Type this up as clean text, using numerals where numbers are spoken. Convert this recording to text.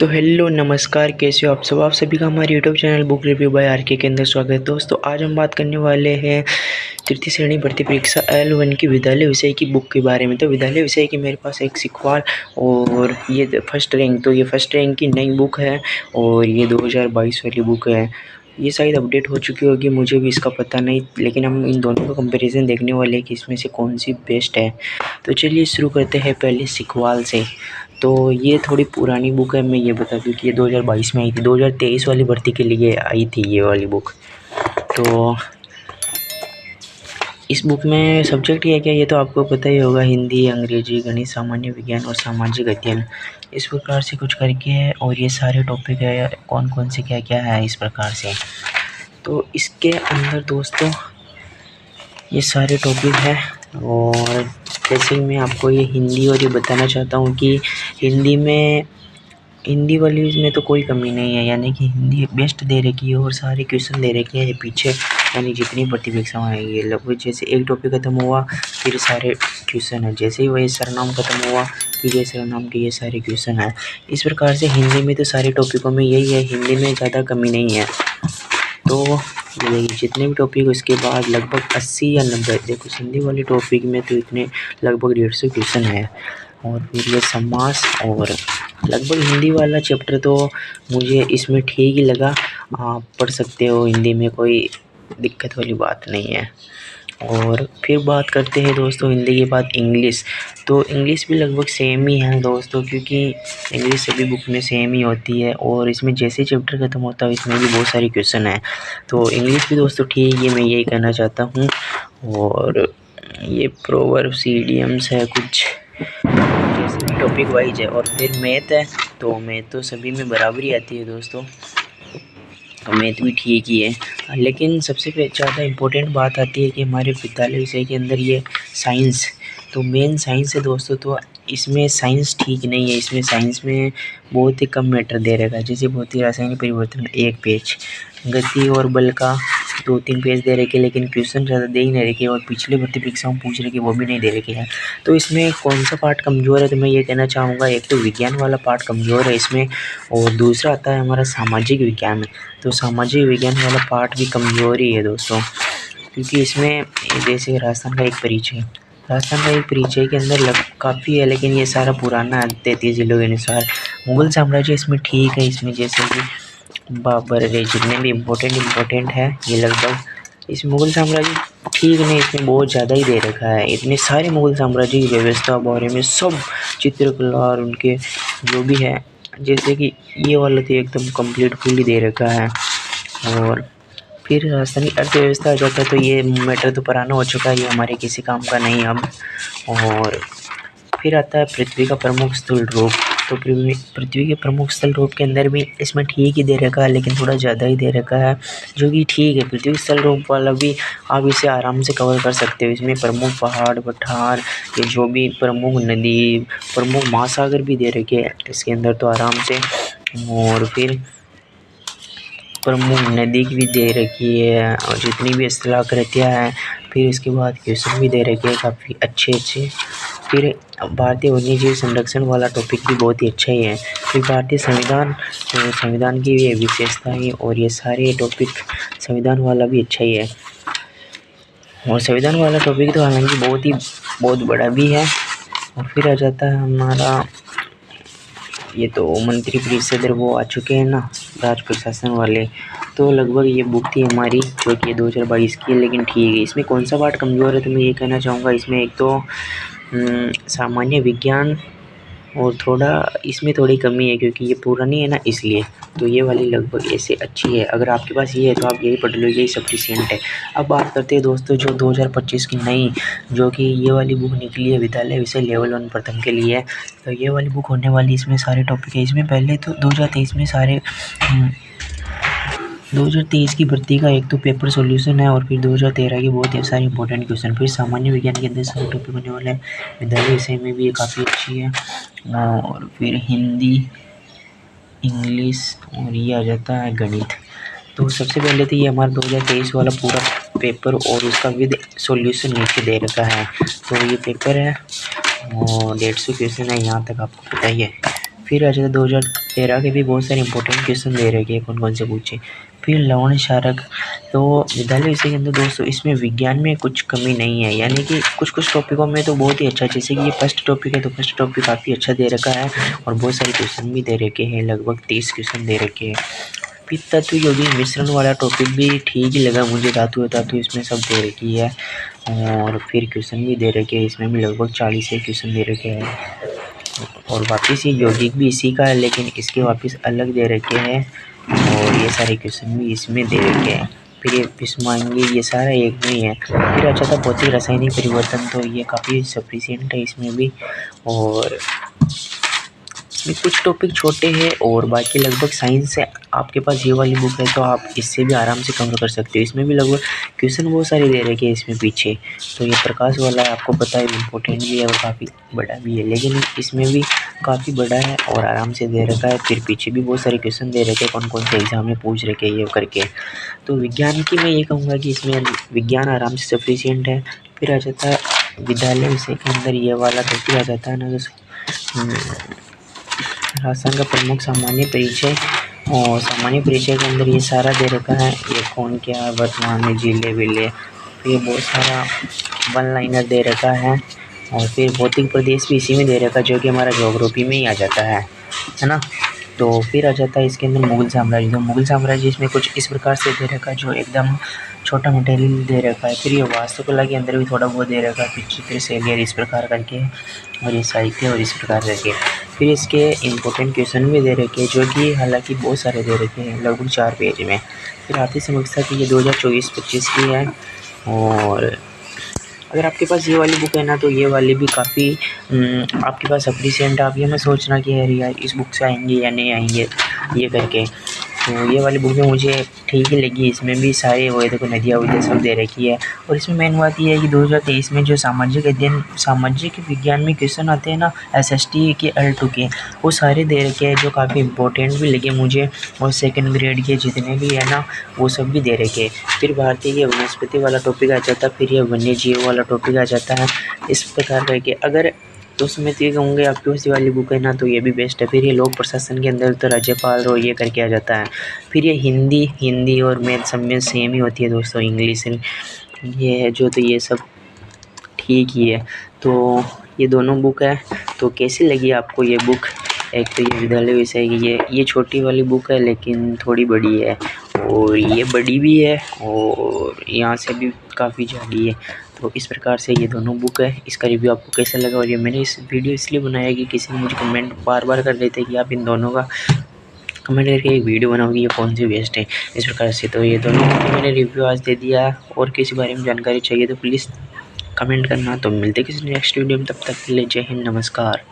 तो हेलो नमस्कार, कैसे हो आप सब। आप सभी का हमारे YouTube channel book review bye R K के अंदर स्वागत है। दोस्तों आज हम बात करने वाले हैं तृतीय श्रेणी भर्ती परीक्षा L1 की विद्यालय विषय की बुक के बारे में। तो विद्यालय विषय की मेरे पास एक सिखवाल और ये फर्स्ट रैंक, तो ये फर्स्ट रैंक की नई बुक है और ये 2022 वाली बुक है। ये शायद अपडेट हो चुकी होगी, मुझे भी इसका पता नहीं, लेकिन हम इन दोनों का कंपैरिजन देखने वाले हैं कि इसमें से कौन सी बेस्ट है। तो चलिए शुरू करते हैं पहले सिखवाल से। तो ये थोड़ी पुरानी बुक है, मैं ये बता दूं कि ये 2022 में आई थी, 2023 वाली भर्ती के लिए आई थी ये वाली बुक। तो इस बुक में सब्जेक्ट क्या है ये तो आपको पता ही होगा, हिंदी, अंग्रेजी, गणित, सामान्य विज्ञान और सामाजिक अध्ययन, इस प्रकार से कुछ करके है। और ये सारे टॉपिक है, कौन कौन से क्या क्या है इस प्रकार से। तो इसके अंदर दोस्तों ये सारे टॉपिक है। और जैसे मैं आपको ये हिंदी और ये बताना चाहता हूँ कि हिंदी वाली में तो कोई कमी नहीं है, यानी कि हिंदी बेस्ट दे रखी है और सारे क्वेश्चन दे रखे हैं पीछे, यानी जितनी भर्ती परीक्षाएँ आएगी लगभग जैसे एक टॉपिक खत्म हुआ फिर सारे क्वेश्चन है, जैसे ही वही सरनाम खत्म हुआ फिर ये सरनाम के ये सारे क्वेश्चन है। इस प्रकार से हिंदी में तो सारे टॉपिकों में यही है, हिंदी में ज़्यादा कमी नहीं है। तो ये जितने भी टॉपिक उसके बाद लगभग 80 या 90, देखो हिंदी वाले टॉपिक में तो इतने लगभग 150 क्वेश्चन है। और फिर ये समास और लगभग हिंदी वाला चैप्टर तो मुझे इसमें ठीक ही लगा, आप पढ़ सकते हो, हिंदी में कोई दिक्कत वाली बात नहीं है। और फिर बात करते हैं दोस्तों हिंदी के बाद इंग्लिश। तो इंग्लिश भी लगभग सेम ही है दोस्तों, क्योंकि इंग्लिश सभी बुक में सेम ही होती है और इसमें जैसे चैप्टर खत्म होता है इसमें भी बहुत सारे क्वेश्चन है। तो इंग्लिश भी दोस्तों ठीक है, मैं यही कहना चाहता हूँ। और ये प्रोवर्ब्स, इडियम्स है कुछ, जैसे भी टॉपिक वाइज है। और फिर मैथ है, तो मैथ तो सभी में बराबरी आती है दोस्तों, तो मैथ भी ठीक ही है। लेकिन सबसे ज़्यादा इम्पोर्टेंट बात आती है कि हमारे विद्यालय विषय के अंदर ये साइंस, तो मेन साइंस है दोस्तों। तो इसमें साइंस ठीक नहीं है, इसमें साइंस में बहुत ही कम मैटर दे रहेगा, जैसे भौतिक रासायनिक परिवर्तन 1 पेज, गति और बल का 2-3 पेज दे रखे, लेकिन क्वेश्चन ज़्यादा दे ही नहीं रखे और पिछले भर्ती परीक्षाओं पूछ रहे कि वो भी नहीं दे रखे हैं। तो इसमें कौन सा पार्ट कमज़ोर है, तो मैं ये कहना चाहूँगा एक तो विज्ञान वाला पार्ट कमज़ोर है इसमें, और दूसरा आता है हमारा सामाजिक विज्ञान। तो सामाजिक विज्ञान वाला पार्ट भी कमज़ोर ही है दोस्तों, क्योंकि इसमें जैसे राजस्थान का एक परिचय, राजस्थान का एक परिचय के अंदर काफ़ी है, लेकिन ये सारा पुराना है 33 जिलों के अनुसार। मुगल साम्राज्य इसमें ठीक है, इसमें जैसे कि बाबर है, जितने भी इम्पोर्टेंट है ये लगभग इस मुगल साम्राज्य ठीक नहीं, इसमें बहुत ज़्यादा ही दे रखा है। इतने सारे मुगल साम्राज्य की व्यवस्था बारे में सब चित्रकला और उनके जो भी है, जैसे कि ये वाला तो एकदम कंप्लीट फुली दे रखा है। और फिर राजस्थानी अर्थव्यवस्था आ जाता है, तो ये मैटर तो पुराना हो चुका है, ये हमारे किसी काम का नहीं अब। और फिर आता है पृथ्वी का प्रमुख स्थल रूप। तो पृथ्वी के प्रमुख स्थल रूप के अंदर भी इसमें ठीक ही दे रखा है, लेकिन थोड़ा ज़्यादा ही दे रखा है, जो कि ठीक है। पृथ्वी स्थल रूप वाला भी आप इसे आराम से कवर कर सकते हो। इसमें प्रमुख पहाड़, पठार, ये जो भी प्रमुख नदी, प्रमुख महासागर भी दे रखे हैं इसके अंदर तो आराम से। और फिर प्रमुख नदी की भी दे रखी है और जितनी भी स्थलाकृतियाँ हैं, फिर इसके बाद क्वेश्चन भी दे रखे हैं काफ़ी अच्छे। फिर भारतीय वन्यजीव संरक्षण वाला टॉपिक भी बहुत ही अच्छा ही है। फिर भारतीय संविधान, तो संविधान की ये विशेषताएँ और ये सारे टॉपिक, संविधान वाला भी अच्छा ही है। और संविधान वाला टॉपिक तो हालांकि बहुत बड़ा भी है। और फिर आ जाता है हमारा ये तो मंत्री परिषद वो आ चुके हैं ना, राज प्रशासन वाले। तो लगभग ये बुक थी हमारी जो कि 2022 की है, लेकिन ठीक है। इसमें कौन सा पार्ट कमज़ोर है, तो मैं ये कहना चाहूँगा इसमें एक तो सामान्य विज्ञान और थोड़ा इसमें थोड़ी कमी है, क्योंकि ये पुरानी है ना इसलिए। तो ये वाली लगभग ऐसे अच्छी है, अगर आपके पास ये है तो आप यही पढ़ लो, यही सफिशिएंट है। अब बात करते हैं दोस्तों जो 2025 की नई, जो कि ये वाली बुक निकली है विद्यालय विषय लेवल 1 प्रथम के लिए। तो ये वाली बुक होने वाली, इसमें सारे टॉपिक है। इसमें पहले तो 2023 में सारे 2023 की भर्ती का एक तो पेपर सॉल्यूशन है, और फिर 2013 के बहुत ही सारे इंपॉर्टेंट क्वेश्चन। फिर सामान्य विज्ञान के अंदर सारे टॉपिक होने वाले हैं, विद्यालय विषय में भी ये काफ़ी अच्छी है। और फिर हिंदी, इंग्लिश और ये आ जाता है गणित। तो सबसे पहले तो ये हमारा 2023 वाला पूरा पेपर और उसका विद सॉल्यूशन नीचे दे रखा है। तो ये पेपर है और 150 क्वेश्चन है, यहाँ तक आपको पता ही है। फिर आ जाता है तेरह के भी बहुत सारे इंपॉर्टेंट क्वेश्चन दे रखे हैं, कौन कौन से पूछे। फिर लवण क्षारक, तो विद्यालय विषय के अंदर दोस्तों इसमें विज्ञान में कुछ कमी नहीं है, यानी कि कुछ कुछ टॉपिकों में तो बहुत ही अच्छा, जैसे कि ये फर्स्ट टॉपिक है तो फर्स्ट टॉपिक काफ़ी अच्छा दे रखा है और बहुत सारे क्वेश्चन भी दे रखे हैं, लगभग 30 क्वेश्चन दे रखे हैं। फिर तत्व यौगिक मिश्रण वाला टॉपिक भी ठीक ही लगा मुझे, धातु धातु इसमें सब दे रखी है और फिर क्वेश्चन भी दे रखे हैं, इसमें भी लगभग 40 से क्वेश्चन दे रखे हैं। और वापस ये यौगिक भी इसी का है, लेकिन इसके वापस अलग दे रखे हैं और ये सारे क्वेश्चन भी इसमें दे रखे हैं। फिर ये विस्मांगी, ये सारा एक में ही है। फिर अच्छा था भौतिक रासायनिक परिवर्तन, तो ये काफ़ी सफिशिएंट है इसमें भी, और इसमें कुछ टॉपिक छोटे हैं और बाकी लगभग साइंस है। आपके पास ये वाली बुक है तो आप इससे भी आराम से कवर कर सकते हो। इसमें भी लगभग क्वेश्चन बहुत सारे दे रखे हैं इसमें पीछे। तो ये प्रकाश वाला है, आपको पता है इम्पोर्टेंट भी है और काफ़ी बड़ा भी है, लेकिन इसमें भी काफ़ी बड़ा है और आराम से दे रखा है। फिर पीछे भी बहुत सारे क्वेश्चन दे रखे हैं, कौन कौन से एग्जाम में पूछ रखे ये करके। तो विज्ञान की मैं ये कहूँगा कि इसमें विज्ञान आराम से सफिशिएंट है। फिर आ जाता है विद्यालय विषय के अंदर ये वाला टॉपिक आ जाता है ना, राशन का प्रमुख सामान्य परिचय, और सामान्य परिचय के अंदर ये सारा दे रखा है, ये कौन क्या है वर्तमान में, जिले विले, ये बहुत सारा वन लाइनर दे रखा है। और फिर भौतिक प्रदेश भी इसी में दे रखा है, जो कि हमारा ज्योग्राफी में ही आ जाता है ना। तो फिर आ जाता है इसके अंदर मुगल साम्राज्य। तो मुगल साम्राज्य इसमें कुछ इस प्रकार से दे रखा है, जो एकदम छोटा मटेरियल दे रखा है। फिर ये वास्तुकला के अंदर भी थोड़ा बहुत दे रखा है, फिर चित्र शैली इस प्रकार करके, और ये साहित्य और इस प्रकार करके। फिर इसके इम्पोर्टेंट क्वेश्चन भी दे रखे हैं, जो कि हालांकि बहुत सारे दे रखे हैं, लगभग 4 पेज में। फिर आर्थिक समीक्षा की ये 2024-25 की है। और अगर आपके पास ये वाली बुक है ना, तो ये वाली भी काफ़ी आपके पास सफिशिएंट। आप ये मत सोचना कि यार इस बुक से आएंगे या नहीं आएंगे ये करके। तो ये वाली बुक में मुझे ठीक ही लगी, इसमें भी सारे वो देखो नदियाँ वदियाँ सब दे रखी है। और इसमें मेन बात ये है कि 2023 में जो सामाजिक अध्ययन सामाजिक विज्ञान में क्वेश्चन आते हैं ना, SST के L2 के, वो सारे दे रखे हैं, जो काफ़ी इंपॉर्टेंट भी लगे मुझे। और सेकंड ग्रेड के जितने भी है ना, वो सब भी दे रखे हैं। फिर भारतीय ये वनस्पति वाला टॉपिक आ जाता है, फिर ये वन्य जीव वाला टॉपिक आ जाता है, इस प्रकार करके। अगर तो उसमें तो ये कहूँगे आपकी उसी वाली बुक है ना, तो ये भी बेस्ट है। फिर ये लोक प्रशासन के अंदर तो राज्यपाल और ये करके आ जाता है। फिर ये हिंदी और मैथ सब में सेम ही होती है दोस्तों, इंग्लिश ये है जो, तो ये सब ठीक ही है। तो ये दोनों बुक है, तो कैसी लगी आपको ये बुक? एक तो ये विद्यालय विषय की ये छोटी वाली बुक है, लेकिन थोड़ी बड़ी है, और ये बड़ी भी है और यहाँ से भी काफ़ी ज़्यादा है। तो इस प्रकार से ये दोनों बुक है। इसका रिव्यू आपको कैसा लगा? और ये मैंने इस वीडियो इसलिए बनाया कि किसी ने मुझे कमेंट बार बार कर रहे थे कि आप इन दोनों का कमेंट करके एक वीडियो बनाओगे, ये कौन सी बेस्ट है, इस प्रकार से। तो ये दोनों बुक मैंने रिव्यू आज दे दिया। और किसी बारे में जानकारी चाहिए तो प्लीज़ कमेंट करना। तो मिलते किसी नेक्स्ट वीडियो में, तब तक के लिए जय हिंद, नमस्कार।